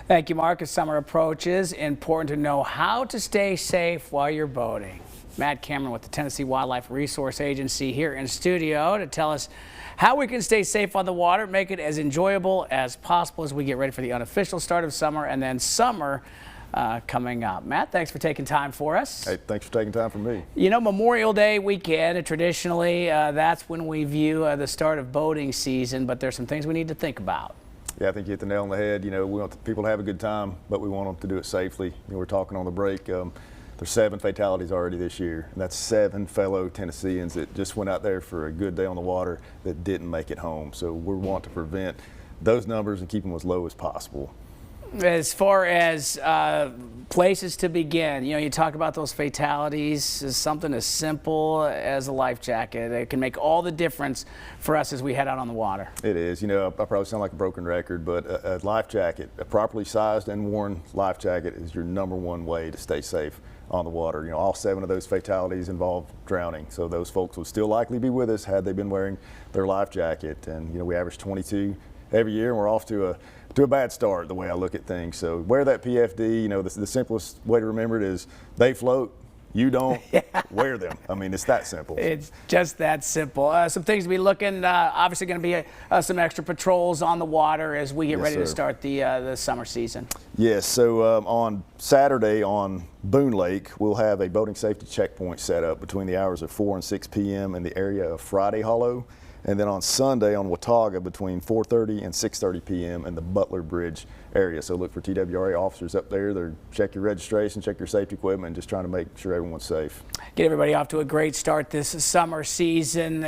Thank you, Mark. As summer approaches, important to know how to stay safe while you're boating. Matt Cameron with the Tennessee Wildlife Resource Agency here in studio to tell us how we can stay safe on the water, make it as enjoyable as possible as we get ready for the unofficial start of summer and then summer coming up. Matt, thanks for taking time for us. Hey, thanks for taking time for me. You know, Memorial Day weekend, traditionally, that's when we view the start of boating season, but there's some things we need to think about. Yeah, I think you hit the nail on the head. You know, we want people to have a good time, but we want them to do it safely. You know, we're talking on the break. There's 7 fatalities already this year, and that's 7 fellow Tennesseans that just went out there for a good day on the water that didn't make it home. So we want to prevent those numbers and keep them as low as possible. As far as places to begin, you know, you talk about those fatalities as something as simple as a life jacket. It can make all the difference for us as we head out on the water. It is. You know, I probably sound like a broken record, but a life jacket, a properly sized and worn life jacket is your #1 way to stay safe on the water. You know, all 7 of those fatalities involve drowning, so those folks would still likely be with us had they been wearing their life jacket. And you know, we average 22 every year, and we're off to a bad start the way I look at things. So wear that PFD. You know, the simplest way to remember it is they float, you don't. Wear them. I mean, it's that simple. It's just that simple. Some things to be looking, obviously going to be some extra patrols on the water as we get ready to start the summer season. Yes, so on Saturday on Boone Lake, we'll have a boating safety checkpoint set up between the hours of 4 and 6 p.m. in the area of Friday Hollow. And then on Sunday on Watauga between 4:30 and 6:30 p.m. in the Butler Bridge area. So look for TWRA officers up there. They're check your registration, check your safety equipment, and just trying to make sure everyone's safe. Get everybody off to a great start this summer season.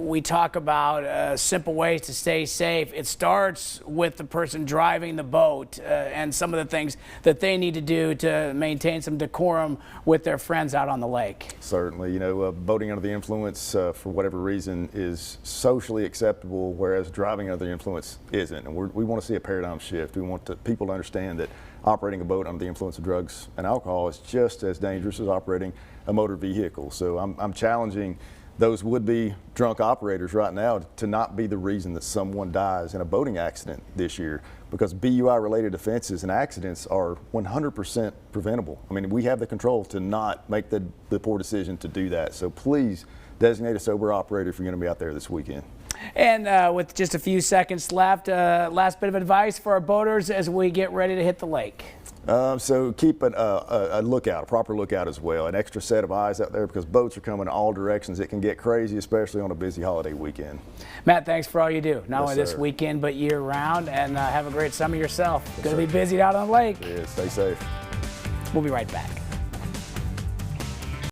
We talk about simple ways to stay safe. It starts with the person driving the boat and some of the things that they need to do to maintain some decorum with their friends out on the lake. Certainly. You know, boating under the influence for whatever reason is socially acceptable, whereas driving under the influence isn't. And we want to see a paradigm shift. We want people to understand that operating a boat under the influence of drugs and alcohol is just as dangerous as operating a motor vehicle. So I'm challenging those would-be drunk operators right now to not be the reason that someone dies in a boating accident this year, because BUI-related offenses and accidents are 100% preventable. I mean, we have the control to not make the poor decision to do that. So please designate a sober operator if you're going to be out there this weekend. And with just a few seconds left, last bit of advice for our boaters as we get ready to hit the lake. So keep a lookout, a proper lookout as well, an extra set of eyes out there, because boats are coming in all directions. It can get crazy, especially on a busy holiday weekend. Matt, thanks for all you do, not only Yes, this weekend but year round, and have a great summer yourself. Yes, Going to be busy out on the lake. Yeah, stay safe. We'll be right back.